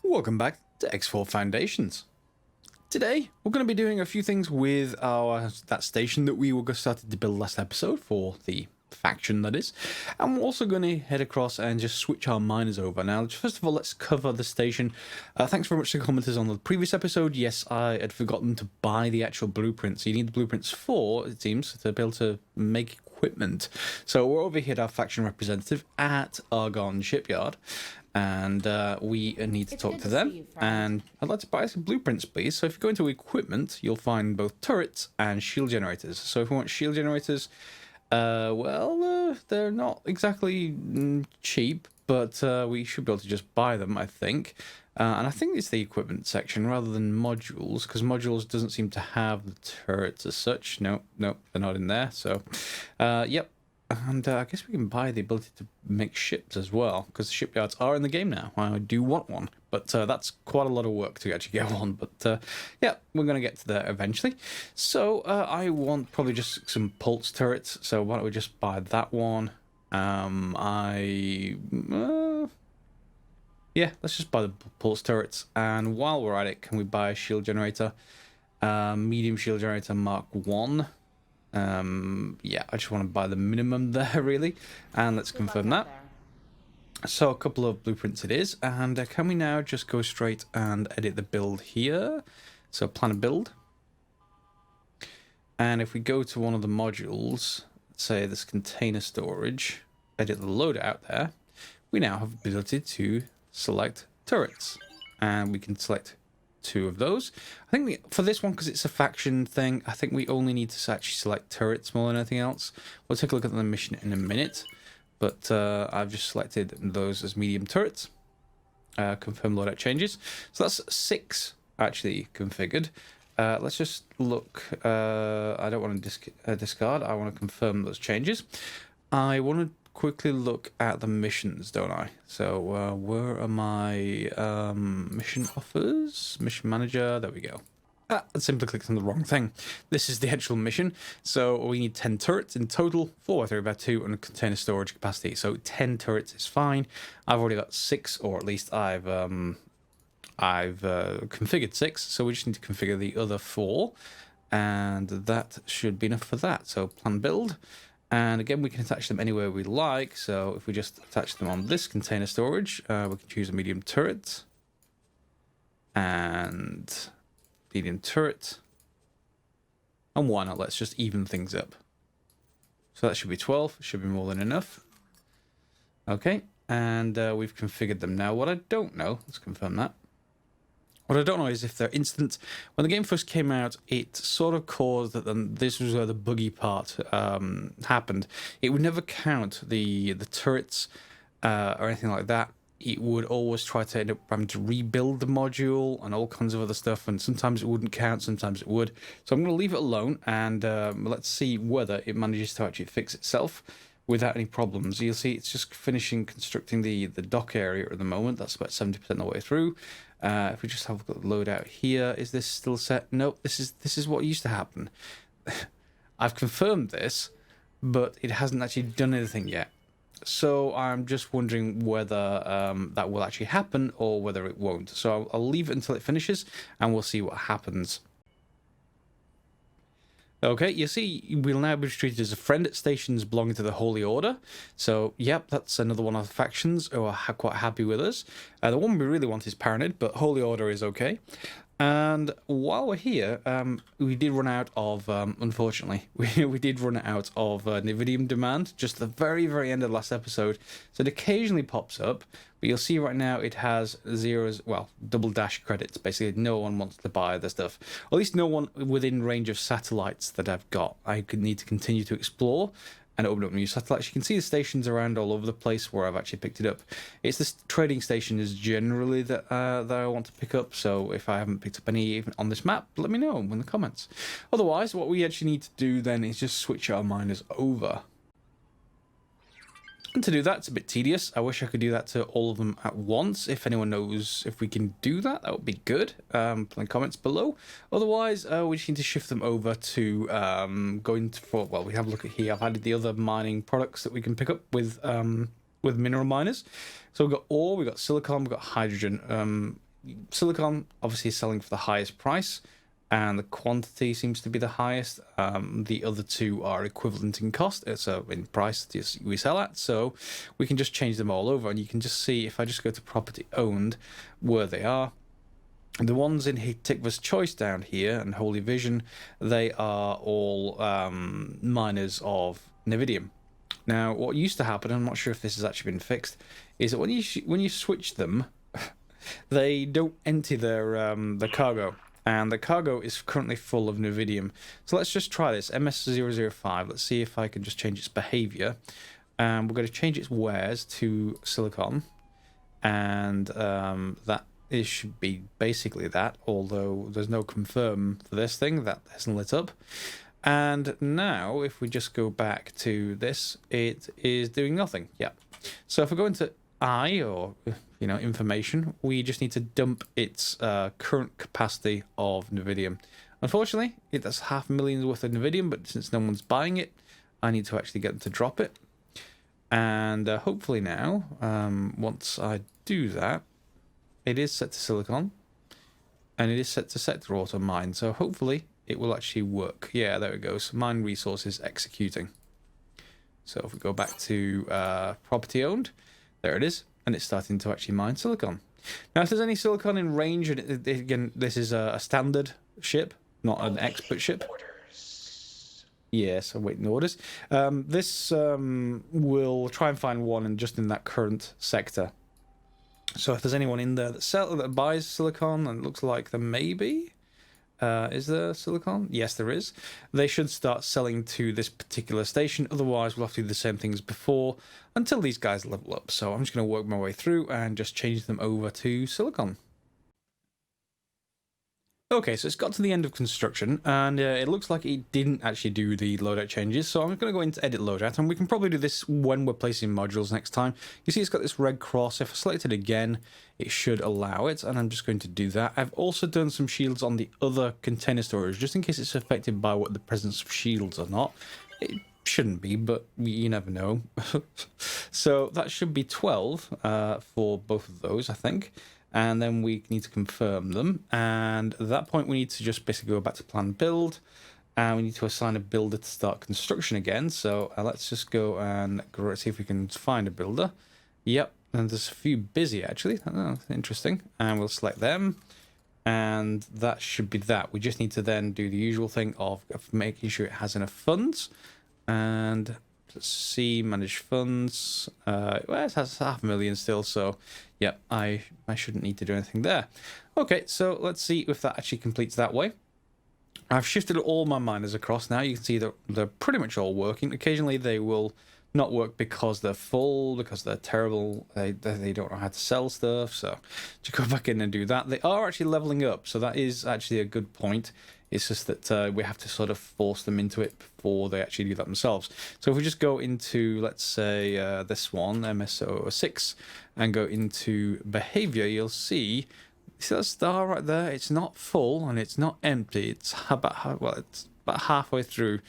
Welcome back to X4 Foundations. Today, we're going to be doing a few things with that station that we started to build last episode for the faction, that is. And we're also going to head across and just switch our miners over. Now, first of all, let's cover the station. Thanks very much to the commenters on the previous episode. Yes, I had forgotten to buy the actual blueprints. You need the blueprints for, it seems, to be able to make equipment. So we're over here at our faction representative at Argonne Shipyard. And we need to talk to them, and I'd like to buy some blueprints, please. So if you go into equipment, you'll find both turrets and shield generators. So if we want shield generators, they're not exactly cheap, but we should be able to just buy them, I think. And I think it's the equipment section rather than modules, because modules doesn't seem to have the turrets as such. No, they're not in there. So, yep. And I guess we can buy the ability to make ships as well, because the shipyards are in the game now. I do want one, but that's quite a lot of work to actually get one. But yeah, we're going to get to that eventually. So I want probably just some pulse turrets. So why don't we just buy that one? Yeah, let's just buy the pulse turrets. And while we're at it, can we buy a shield generator? Medium shield generator Mark 1. Yeah, I just want to buy the minimum there, really. And let's confirm that. So a couple of blueprints it is. And can we now just go straight and edit the build here? So plan a build. And if we go to one of the modules, let's say this container storage, edit the loadout there, we now have the ability to select turrets. And we can select 2 of those. I think for this one, because it's a faction thing, I think we only need to actually select turrets more than anything else. We'll take a look at the mission in a minute, but I've just selected those as medium turrets. Confirm loadout changes. So that's 6 actually configured. Let's just look. I don't want to discard. I want to confirm those changes. I want to quickly look at the missions, don't I? So where are my mission offers? Mission manager, there we go. I simply clicked on the wrong thing. This is the actual mission. So we need 10 turrets in total, 4x3x2 and container storage capacity. So 10 turrets is fine. I've already got 6, or at least I've configured 6. So we just need to configure the other 4, and that should be enough for that. So plan build. And again, we can attach them anywhere we like. So if we just attach them on this container storage, we can choose a medium turret and medium turret. And why not? Let's just even things up. So that should be 12. Should be more than enough. Okay. And we've configured them. Now, what I don't know, let's confirm that. What I don't know is if they're instant. When the game first came out, it sort of caused that this was where the buggy part happened. It would never count the turrets or anything like that. It would always try to end up having to rebuild the module and all kinds of other stuff. And sometimes it wouldn't count, sometimes it would. So I'm going to leave it alone, and let's see whether it manages to actually fix itself without any problems. You'll see it's just finishing constructing the dock area at the moment. That's about 70% of the way through. If we just have a loadout here, is this still set? Nope, this is what used to happen. I've confirmed this, but it hasn't actually done anything yet. So I'm just wondering whether that will actually happen or whether it won't. So I'll leave it until it finishes, and we'll see what happens. Okay, you see, we'll now be treated as a friend at stations belonging to the Holy Order. So, yep, that's another one of the factions who are quite happy with us. The one we really want is Paranid, but Holy Order is okay. And while we're here, we did run out of, unfortunately, we did run out of Nividium demand just at the very, very end of the last episode. So it occasionally pops up, but you'll see right now it has zeros, well, double dash credits. Basically, no one wants to buy the stuff. Or at least no one within range of satellites that I've got. I could need to continue to explore and open up new satellites. You can see the stations around all over the place where I've actually picked it up. It's this trading station is generally that I want to pick up. So if I haven't picked up any even on this map, let me know in the comments. Otherwise, what we actually need to do then is just switch our miners over. And to do that, it's a bit tedious. I wish I could do that to all of them at once. If anyone knows if we can do that, that would be good. Put in comments below. Otherwise, we just need to shift them over to going for, well, we have a look at here. I've added the other mining products that we can pick up with mineral miners. So we've got ore, we've got silicon, we've got hydrogen. silicon obviously is selling for the highest price, and the quantity seems to be the highest. The other two are equivalent in cost, so in price we sell at. So we can just change them all over, and you can just see if I just go to property owned where they are. The ones in Tikva's Choice down here and Holy Vision, they are all miners of Nividium. Now, what used to happen, I'm not sure if this has actually been fixed, is that when you switch them, they don't empty their cargo, and the cargo is currently full of Nividium. So let's just try this MS005. Let's see if I can just change its behavior. We're going to change its wares to silicon, and that it should be basically that, although there's no confirm for this thing. That hasn't lit up. And now, if we just go back to this, it is doing nothing. Yeah. So if we go into I, or information, we just need to dump its current capacity of Nividium. Unfortunately, that's 500,000 worth of Nividium, but since no one's buying it, I need to actually get them to drop it. And hopefully now, once I do that, it is set to silicon, and it is set to sector auto mine. So hopefully it will actually work. Yeah, there it goes. Mine resources executing. So if we go back to property owned, there it is, and it's starting to actually mine silicon. Now, if there's any silicon in range, and again, this is a standard ship, not an expert ship. Yes, awaiting orders. This will try and find one, and just in that current sector. So if there's anyone in there that buys silicon, and it looks like there may be, is there silicon? Yes, there is. They should start selling to this particular station. Otherwise, we'll have to do the same thing as before until these guys level up. So I'm just going to work my way through and just change them over to silicon. Okay, so it's got to the end of construction, and it looks like it didn't actually do the loadout changes, so I'm going to go into edit loadout, and we can probably do this when we're placing modules next time. You see it's got this red cross. If I select it again, it should allow it, and I'm just going to do that. I've also done some shields on the other container storage, just in case it's affected by what the presence of shields or not. It shouldn't be, but you never know. So that should be 12 for both of those, I think. And then we need to confirm them, and at that point we need to just basically go back to plan build, and we need to assign a builder to start construction again. So let's just go and see if we can find a builder. Yep, and there's a few busy actually. Oh, interesting. And we'll select them, and that should be that. We just need to then do the usual thing of making sure it has enough funds, and let's see, manage funds. Well, it has 500,000 still, so yeah, I shouldn't need to do anything there. Okay, so let's see if that actually completes that way. I've shifted all my miners across now. You can see that they're pretty much all working. Occasionally they will not work because they're full, because they're terrible. They don't know how to sell stuff, so to go back in and do that. They are actually leveling up, so that is actually a good point. It's just that we have to sort of force them into it before they actually do that themselves. So if we just go into, let's say, this one, MS06, and go into behavior, you'll see that star right there? It's not full and it's not empty. It's about, well, it's about halfway through.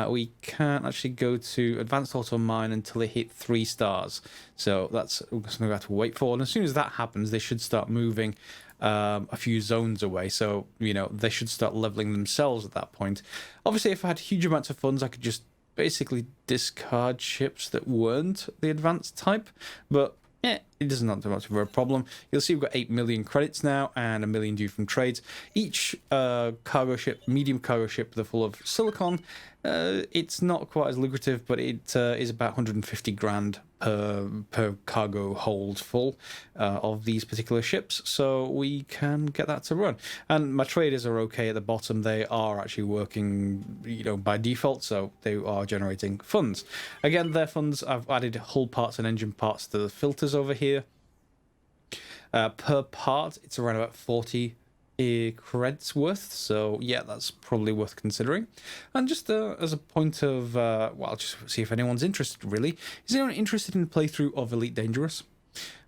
We can't actually go to advanced auto mine until they hit 3 stars. So that's we're going to have to wait for. And as soon as that happens, they should start moving a few zones away, so they should start leveling themselves at that point. Obviously, if I had huge amounts of funds, I could just basically discard ships that weren't the advanced type, but yeah, it doesn't have too much of a problem. You'll see we've got 8 million credits now and 1 million due from trades. Each cargo ship, medium cargo ship, they're full of silicon. It's not quite as lucrative, but it is about 150 grand per cargo hold full of these particular ships, so we can get that to run. And my traders are okay at the bottom. They are actually working, by default, so they are generating funds. Again, their funds, I've added hull parts and engine parts to the filters over here. Per part, it's around about 40 credits worth, so yeah, that's probably worth considering. And just as a point of well, just see if anyone's interested. Really, is anyone interested in a playthrough of Elite Dangerous?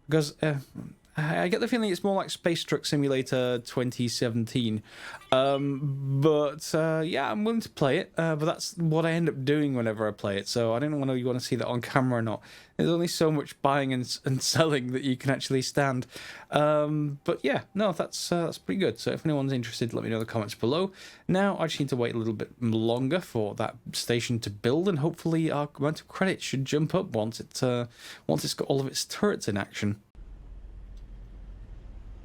Because I get the feeling it's more like Space Truck Simulator 2017. Yeah, I'm willing to play it, but that's what I end up doing whenever I play it, so I don't know whether you want to see that on camera or not. There's only so much buying and selling that you can actually stand. But yeah, no, that's pretty good. So if anyone's interested, let me know in the comments below. Now, I just need to wait a little bit longer for that station to build, and hopefully our amount of credits should jump up once it's got all of its turrets in action.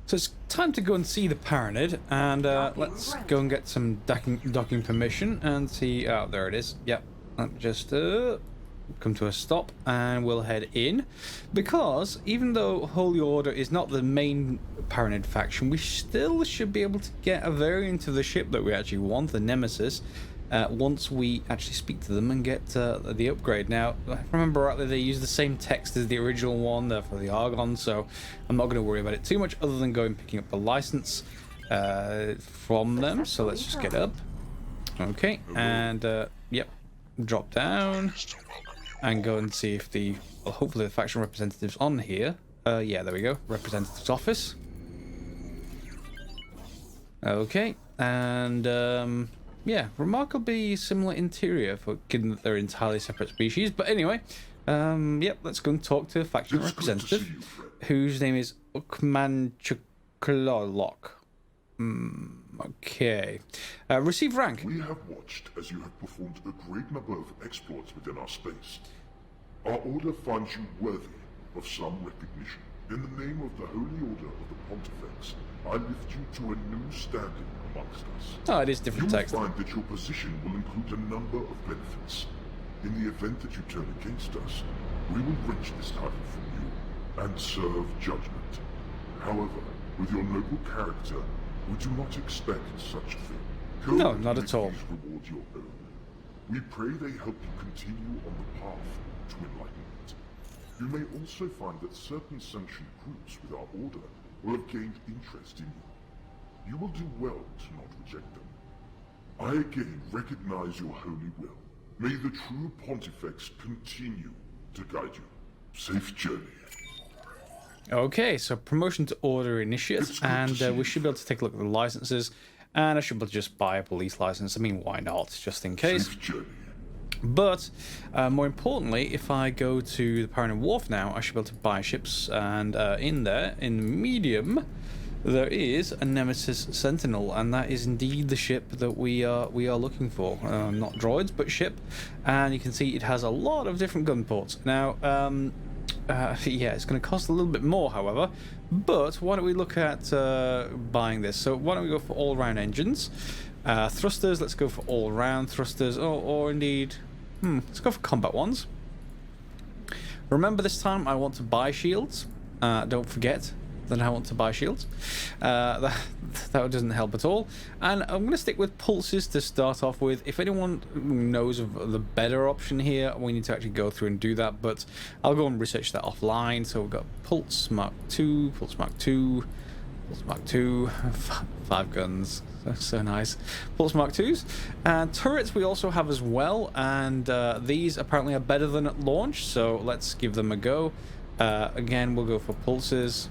So it's time to go and see the Paranid, and let's go and get some docking permission and see. Oh, there it is. Yep. Just come to a stop, and we'll head in, because even though Holy Order is not the main Paranid faction, we still should be able to get a variant of the ship that we actually want, the Nemesis, once we actually speak to them and get the upgrade. Now, if I remember rightly, they use the same text as the original one for the Argon, so I'm not going to worry about it too much other than going picking up the license from them. So let's just get up. Okay, and yep, drop down and go and see if hopefully the faction representative's on here. Yeah, there we go, representative's office. Okay, and yeah, remarkably similar interior, given that they're entirely separate species. But anyway, yep, let's go and talk to a faction representative, whose name is Ukmanchuklolok. Okay. Receive rank. We have watched as you have performed a great number of exploits within our space. Our order finds you worthy of some recognition. In the name of the Holy Order of the Pontifex, I lift you to a new standing amongst us. Oh, it is different text. You will find that your position will include a number of benefits. In the event that you turn against us, we will wrench this title from you and serve judgment. However, with your noble character, we do not expect such a thing. No, not at all. Reward your own. We pray they help you continue on the path to enlightenment. You may also find that certain sanctioned groups with our order will have gained interest in you. You will do well to not reject them. I again recognize your holy will. May the true Pontifex continue to guide you. Safe journey. Okay, so promotion to Order Initiate, and we should be able to take a look at the licenses, and I should be able to just buy a police license. I mean, why not, just in case. Safe journey. But more importantly, if I go to the Paranid Wharf now, I should be able to buy ships, and in there, in medium, there is a Nemesis Sentinel, and that is indeed the ship that we are looking for. Not droids, but ship, and you can see it has a lot of different gun ports. Now, yeah, it's going to cost a little bit more, however, but why don't we look at buying this? So why don't we go for all-round engines? Thrusters, let's go for all-round thrusters, or indeed, let's go for combat ones. Remember, this time I want to buy shields. Don't forget that I want to buy shields. That doesn't help at all. And I'm going to stick with pulses to start off with. If anyone knows of the better option here, we need to actually go through and do that, but I'll go and research that offline. So we've got Pulse Mark II, Pulse Mark II, Pulse Mark II, 5 guns. So nice. Pulse Mark IIs. And turrets we also have as well, and these apparently are better than at launch, so let's give them a go. Again, we'll go for pulses.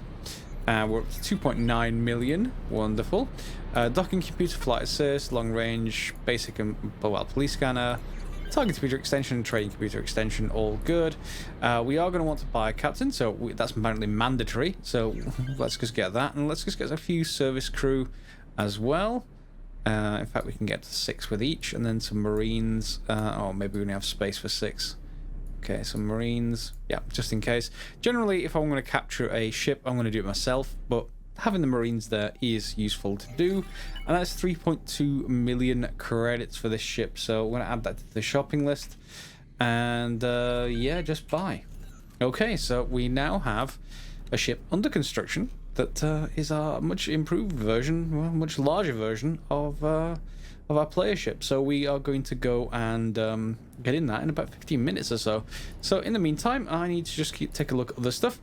We're up to 2.9 million. Wonderful. Docking computer, flight assist, long range, basic and police scanner, target computer extension, trading computer extension, all good. We are going to want to buy a captain, so that's apparently mandatory. So let's just get that, and let's just get a few service crew as well. In fact, we can get to 6 with each, and then some marines. Oh, maybe we only have space for 6. Okay, some marines, yeah, just in case. Generally, if I'm going to capture a ship, I'm going to do it myself, but having the marines there is useful to do. And that's 3.2 million credits for this ship, so we're going to add that to the shopping list. And yeah, just buy. Okay, so we now have a ship under construction that is a much improved version, well, much larger version of our player ship. So we are going to go and get in that in about 15 minutes or so. So in the meantime, I need to just take a look at other stuff.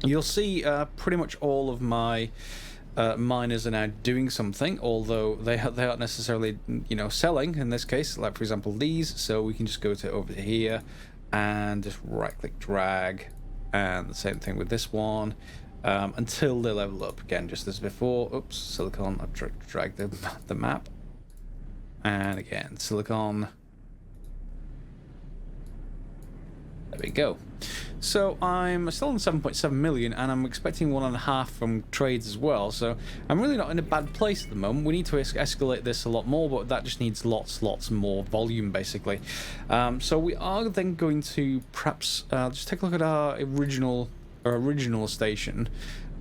You'll see pretty much all of my miners are now doing something, although they aren't necessarily, you know, selling in this case. Like for example these. So we can just go to over here and just right click drag, and the same thing with this one. until they level up. Again, just as before. Oops, silicon. I've dragged the map. And again, silicon. There we go. So I'm still on 7.7 million, and I'm expecting 1.5 from trades as well. So I'm really not in a bad place at the moment. We need to escalate this a lot more, but that just needs lots more volume, basically. So we are then going to perhaps just take a look at our original station.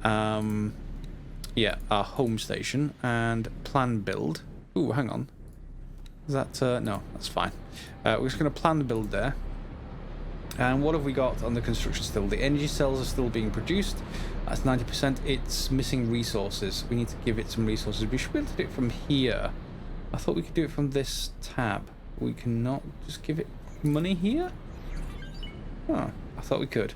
Yeah, our home station, and plan build. Ooh, hang on. Is that no? That's fine. We're just going to plan the build there. And what have we got on the construction still? The energy cells are still being produced. That's 90%. It's missing resources. We need to give it some resources. We should be able to do it from here. I thought we could do it from this tab. We cannot just give it money here? Oh, I thought we could.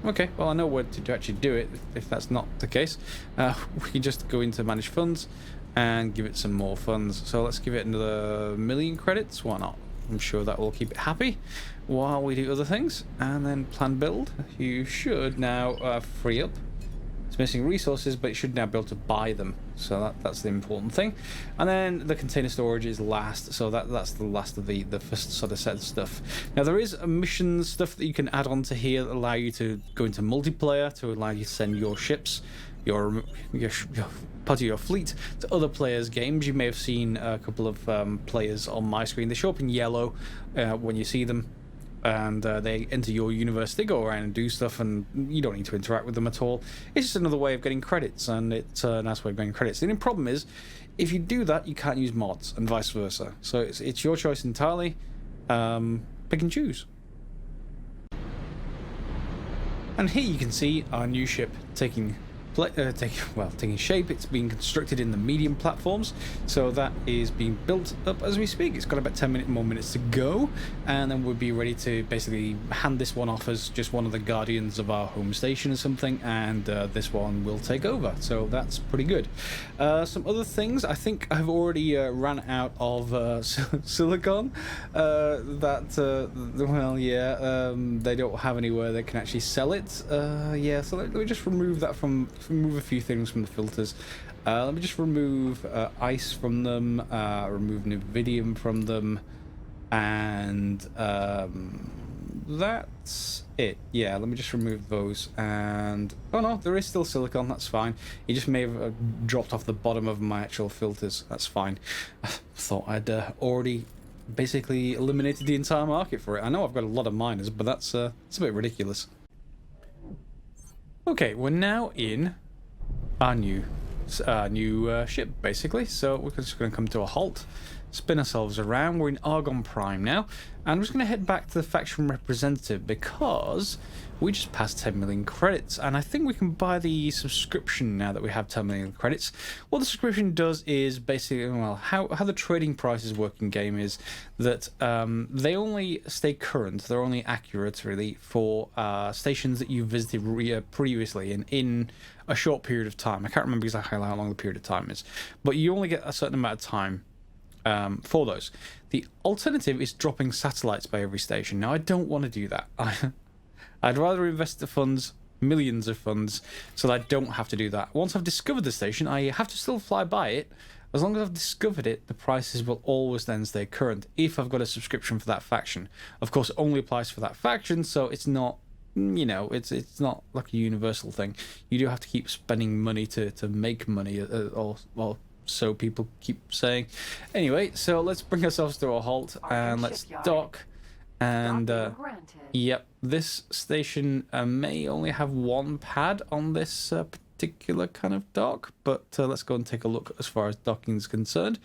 Okay, well, I know where to actually do it if that's not the case. We can just go into manage funds and give it some more funds. So let's give it another 1,000,000 credits. Why not? I'm sure that will keep it happy while we do other things. And then plan build. You should now free up. It's missing resources, but it should now be able to buy them. So that's the important thing. And then the container storage is last. So that's the last of the first sort of set of stuff. Now there is a mission stuff that you can add on to here that allow you to go into multiplayer, to allow you to send your ships, your part of your fleet to other players' games. You may have seen a couple of players on my screen. They show up in yellow when you see them, and they enter your universe. They go around and do stuff, and you don't need to interact with them at all. It's just another way of getting credits, and it's a nice way of getting credits. The only problem is, if you do that, you can't use mods, and vice versa. So it's your choice entirely. Pick and choose. And here you can see our new ship taking shape. It's being constructed in the medium platforms, so that is being built up as we speak. It's got about 10 more minutes to go, and then we'll be ready to basically hand this one off as just one of the guardians of our home station or something, and this one will take over. So that's pretty good. Some other things, I think I've already ran out of silicon. They don't have anywhere they can actually sell it. Yeah, so let me just remove a few things from the filters. Let me just remove ice from them, remove Nividium from them, and that's it. Yeah, let me just remove those. And oh no, there is still silicon. That's fine. It just may have dropped off the bottom of my actual filters. That's fine. I thought I'd already basically eliminated the entire market for it. I know I've got a lot of miners, but it's a bit ridiculous. Okay, we're now in our new ship, basically. So we're just going to come to a halt, spin ourselves around. We're in Argon Prime now, and we're just going to head back to the faction representative because we just passed 10 million credits, and I think we can buy the subscription now that we have 10 million credits. What the subscription does is basically, well, how the trading prices work in game is that they only stay current, they're only accurate really for stations that you visited previously in a short period of time. I can't remember exactly how long the period of time is, but you only get a certain amount of time for those. The alternative is dropping satellites by every station. Now I don't want to do that. I'd rather invest the funds, millions of funds, so that I don't have to do that. Once I've discovered the station, I have to still fly by it. As long as I've discovered it, the prices will always then stay current if I've got a subscription for that faction. Of course, it only applies for that faction, so it's not, you know, it's not like a universal thing. You do have to keep spending money to make money, or so people keep saying. Anyway, so let's bring ourselves to a halt and let's dock. And yep, this station may only have one pad on this particular kind of dock, but let's go and take a look as far as docking is concerned.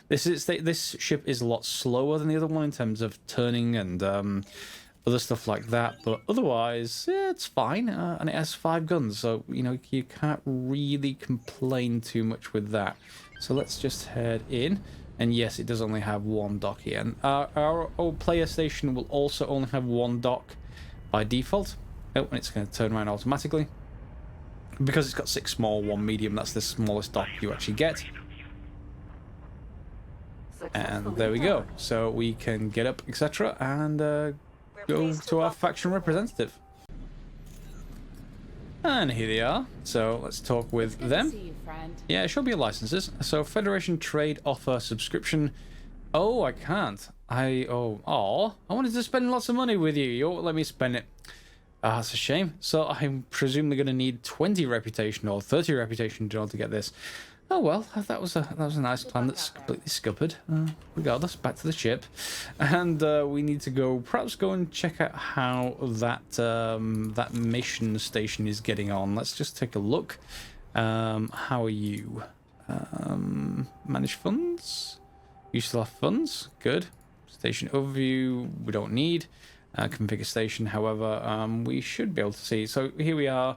This ship is a lot slower than the other one in terms of turning and other stuff like that, but otherwise it's fine, and it has 5 guns, so you know you can't really complain too much with that. So let's just head in. And yes, it does only have one dock here. And our old player station will also only have one dock by default. Oh, and it's going to turn around automatically. Because it's got 6 small, 1 medium, that's the smallest dock you actually get. And there we go. So we can get up, etc. and go to our faction representative. And here they are. So let's talk with them. See you, friend. Yeah, show me your licenses. So Federation Trade Offer Subscription. Oh, I can't. I wanted to spend lots of money with you. You won't let me spend it. Ah, that's a shame. So I'm presumably going to need 20 reputation or 30 reputation in order to get this. Oh well, that was a nice plan that's completely scuppered. Regardless, back to the ship, and we need to perhaps go and check out how that mission station is getting on. Let's just take a look. How are you? Manage funds. You still have funds. Good. Station overview. We don't need. Configure station. However, we should be able to see. So here we are.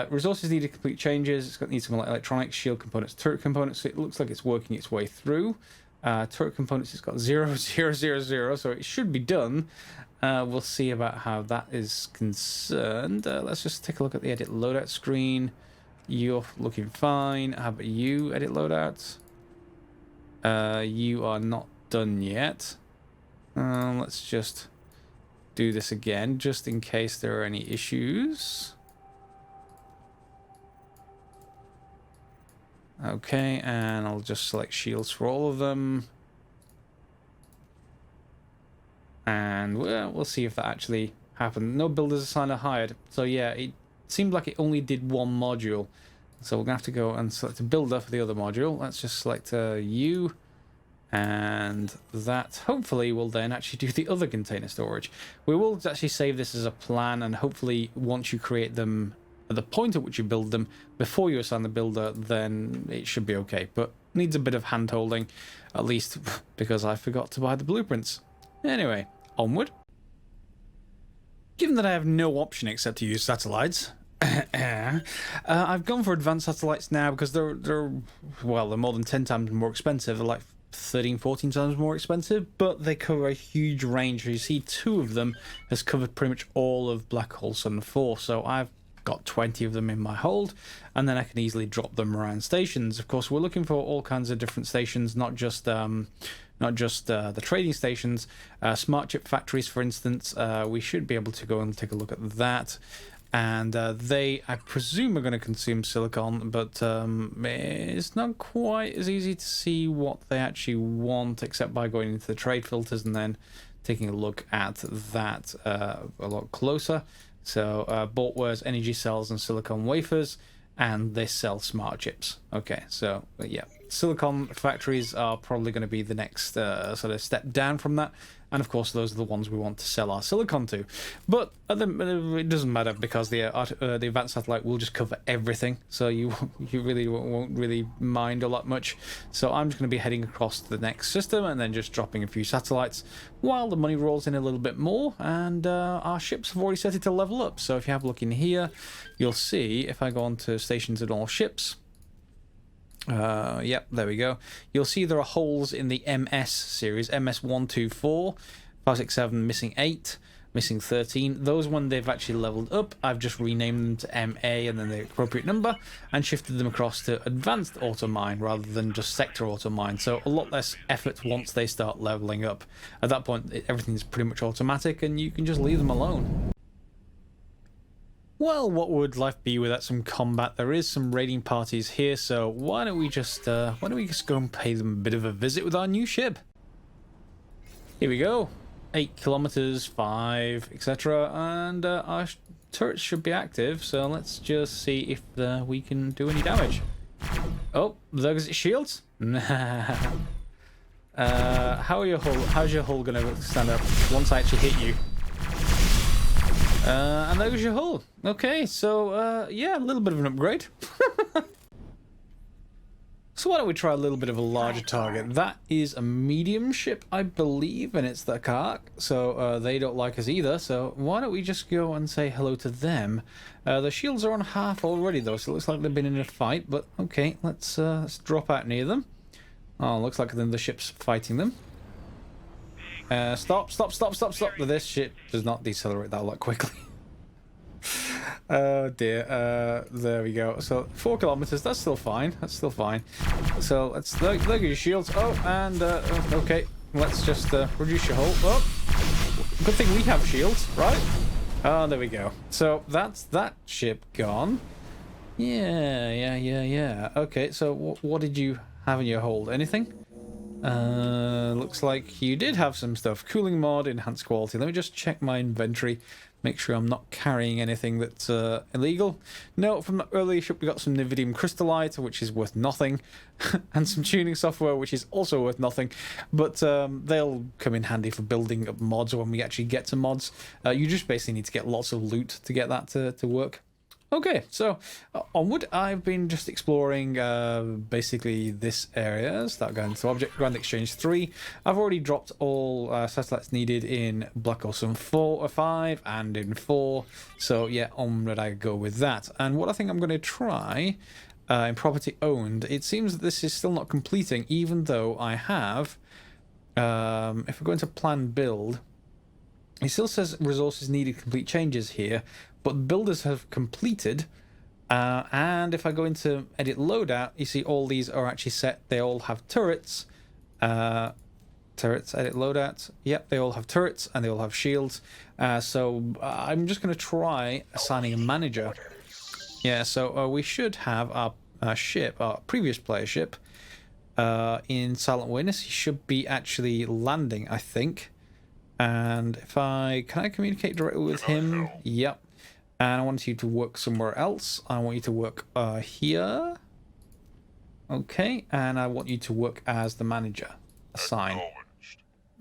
Resources need to complete changes. It's got needs some electronics, shield components, turret components. It looks like it's working its way through. Turret components, it's got 0, 0, 0, 0, so it should be done. We'll see about how that is concerned. Let's just take a look at the edit loadout screen. You're looking fine. How about you, edit loadouts? You are not done yet. Let's just do this again, just in case there are any issues. Okay, and I'll just select shields for all of them. And we'll see if that actually happened. No builders assigned or hired. So yeah, it seemed like it only did one module. So we're going to have to go and select a builder for the other module. Let's just select you. And that hopefully will then actually do the other container storage. We will actually save this as a plan, and hopefully once you create them at the point at which you build them, before you assign the builder, then it should be okay. But needs a bit of hand holding, at least because I forgot to buy the blueprints. Anyway, onward. Given that I have no option except to use satellites, I've gone for advanced satellites now because they're more than 10 times more expensive. They're like 13, 14 times more expensive, but they cover a huge range. You see, 2 of them has covered pretty much all of Black Hole Sun 4, so I've got 20 of them in my hold, and then I can easily drop them around stations. Of course, we're looking for all kinds of different stations, not just the trading stations. Smart chip factories, for instance, we should be able to go and take a look at that. And they, I presume, are going to consume silicon, but it's not quite as easy to see what they actually want, except by going into the trade filters and then taking a look at that a lot closer. So Boltwares, energy cells, and silicon wafers, and they sell smart chips. Okay, so yeah, silicon factories are probably going to be the next sort of step down from that. And of course, those are the ones we want to sell our silicon to. But it doesn't matter, because the advanced satellite will just cover everything, so you really won't really mind a lot much. So I'm just going to be heading across to the next system and then just dropping a few satellites while the money rolls in a little bit more. And our ships have already set it to level up. So if you have a look in here, you'll see, if I go on to stations and all ships, yep, there we go. You'll see there are holes in the MS series, MS 124, 567 missing 8, missing 13. Those when they've actually leveled up, I've just renamed them to MA and then the appropriate number, and shifted them across to advanced auto mine rather than just sector auto mine. So a lot less effort once they start leveling up. At that point, everything's pretty much automatic, and you can just leave them alone. Well, what would life be without some combat? There is some raiding parties here, so why don't we just go and pay them a bit of a visit with our new ship? Here we go. 8 kilometers, 5, etc. And our turrets should be active, so let's just see if we can do any damage. Oh, there's shields? How's your hull gonna stand up once I actually hit you? And there goes your hull. Okay, so yeah, a little bit of an upgrade. So why don't we try a little bit of a larger target? That is a medium ship, I believe, and it's the Kark, so they don't like us either. So why don't we just go and say hello to them? The shields are on half already, though, so it looks like they've been in a fight. But okay, let's drop out near them. Oh, looks like then the ship's fighting them. Stop. This ship does not decelerate that a lot quickly. Oh dear. There we go. So 4 kilometers, that's still fine. So let's look at your shields. Oh, and okay, let's just reduce your hull. Oh, good thing we have shields, right? Oh, there we go. So that's that ship gone. Yeah. Okay, so what did you have in your hold? Anything? Looks like you did have some stuff. Cooling mod, enhanced quality. Let me just check my inventory. Make sure I'm not carrying anything that's illegal. No, from the earlier ship we got some Nividium crystallite, which is worth nothing. And some tuning software, which is also worth nothing. But they'll come in handy for building up mods when we actually get to mods. You just basically need to get lots of loot to get that to work. Okay, so onward. I've been just exploring basically this area. Start going to Object Grand Exchange 3. I've already dropped all satellites needed in Black Ocean 4 or 5 and in 4. So yeah, onward I go with that. And what I think I'm going to try in property owned, it seems that this is still not completing, even though I have, if we go into plan build, it still says resources needed, complete changes here. But builders have completed, and if I go into edit loadout, you see all these are actually set. They all have turrets. Turrets, edit loadout. Yep, they all have turrets, and they all have shields. So I'm just going to try assigning a manager. Yeah, so we should have our ship, our previous player ship, in Silent Witness. He should be actually landing, I think. And if can I communicate directly with him? Yep. And I want you to work somewhere else. I want you to work here. Okay. And I want you to work as the manager. Assign.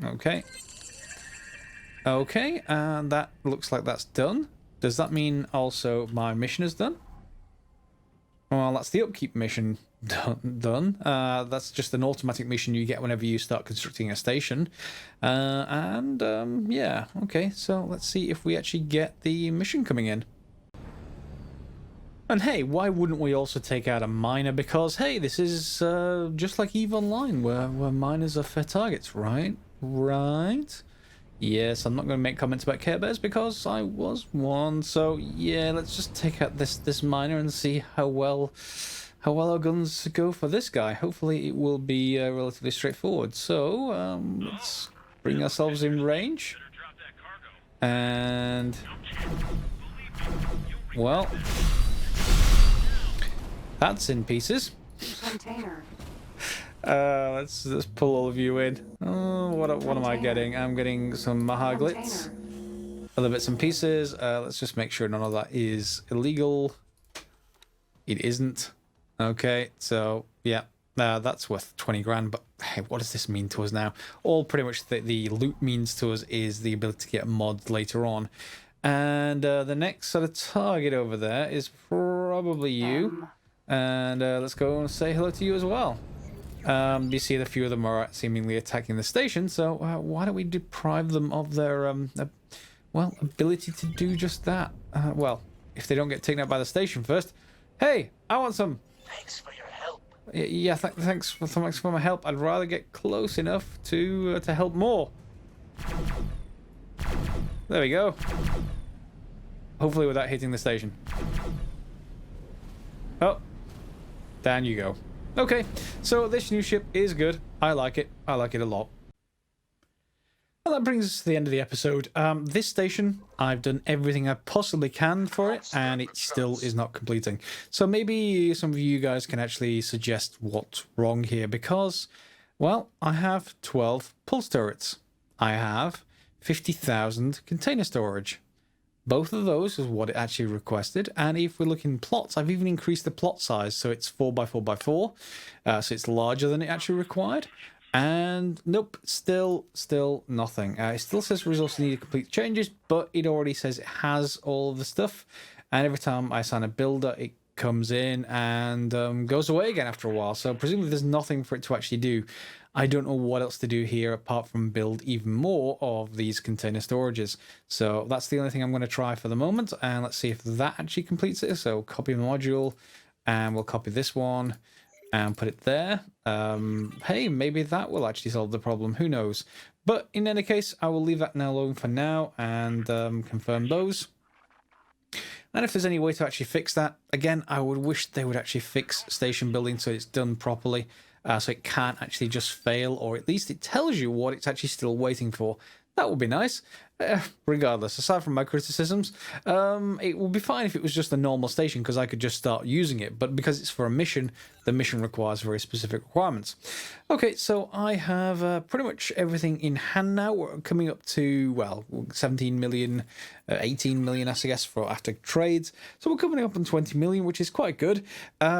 Okay. Okay. And that looks like that's done. Does that mean also my mission is done? Well, that's the upkeep mission done. That's just an automatic mission you get whenever you start constructing a station. Yeah, okay, so let's see if we actually get the mission coming in. And hey, why wouldn't we also take out a miner? Because hey, this is just like EVE Online, where miners are fair targets, right? Right? Yes, I'm not going to make comments about Care Bears because I was one. So yeah, let's just take out this miner and see how well our guns go for this guy. Hopefully it will be relatively straightforward. So let's bring ourselves in range. And well, that's in pieces. Container. Let's pull all of you in. Oh, what am I getting? I'm getting some Mahaglitz, other bits and pieces. Let's just make sure none of that is illegal. It isn't. Okay, so yeah, that's worth 20 grand. But hey, what does this mean to us now? All pretty much the loot means to us is the ability to get mods later on. And the next sort of target over there is probably you. And let's go and say hello to you as well. You see a few of them are seemingly attacking the station, so why don't we deprive them of their well, ability to do just that? Well, if they don't get taken out by the station first. Hey, I want some. Thanks for your help. Yeah, thanks for my help. I'd rather get close enough to help more. There we go. Hopefully without hitting the station. Oh, down you go. Okay, so this new ship is good. I like it. I like it a lot. Well, that brings us to the end of the episode. This station, I've done everything I possibly can for it, and it still is not completing. So maybe some of you guys can actually suggest what's wrong here, because, well, I have 12 pulse turrets. I have 50,000 container storage. Both of those is what it actually requested, and if we look in plots, I've even increased the plot size, so it's 4x4x4, so it's larger than it actually required. And nope, still nothing. It still says resources needed complete changes, but it already says it has all of the stuff. And every time I assign a builder, it comes in and goes away again after a while. So presumably there's nothing for it to actually do. I don't know what else to do here apart from build even more of these container storages. So that's the only thing I'm going to try for the moment. And let's see if that actually completes it. So copy module, and we'll copy this one and put it there. Hey, maybe that will actually solve the problem. Who knows? But in any case, I will leave that now alone for now and confirm those. And if there's any way to actually fix that, again, I would wish they would actually fix station building so it's done properly. So it can't actually just fail, or at least it tells you what it's actually still waiting for. That would be nice. regardless, aside from my criticisms, it would be fine if it was just a normal station because I could just start using it. But because it's for a mission, the mission requires very specific requirements. Okay, so I have pretty much everything in hand now. We're coming up to, well, 17 million, 18 million, I guess, for after trades. So we're coming up on 20 million, which is quite good.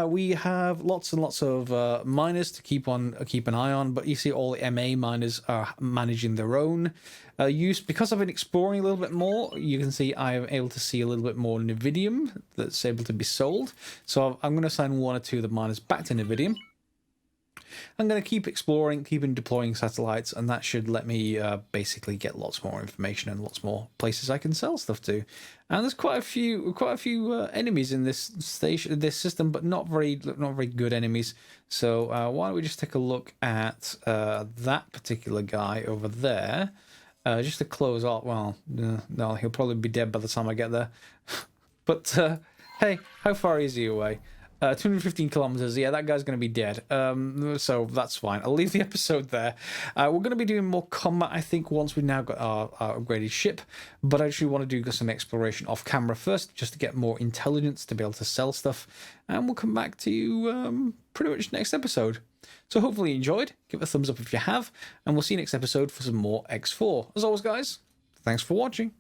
We have lots and lots of miners to keep an eye on, but you see all the MA miners are managing their own use. Because I've been exploring a little bit more, you can see I'm able to see a little bit more Nividium that's able to be sold. So I'm going to assign 1 or 2 of the miners back to Nividium. I'm going to keep exploring, keeping deploying satellites, and that should let me basically get lots more information and lots more places I can sell stuff to. And there's quite a few enemies in this system, but not very good enemies. So why don't we just take a look at that particular guy over there, just to close off. Well, no, he'll probably be dead by the time I get there. But hey, how far is he away? 215 kilometers. Yeah, that guy's going to be dead. So that's fine. I'll leave the episode there. We're going to be doing more combat, I think, once we've now got our upgraded ship. But I actually want to do some exploration off camera first, just to get more intelligence to be able to sell stuff. And we'll come back to you pretty much next episode. So hopefully you enjoyed. Give it a thumbs up if you have. And we'll see you next episode for some more X4. As always, guys, thanks for watching.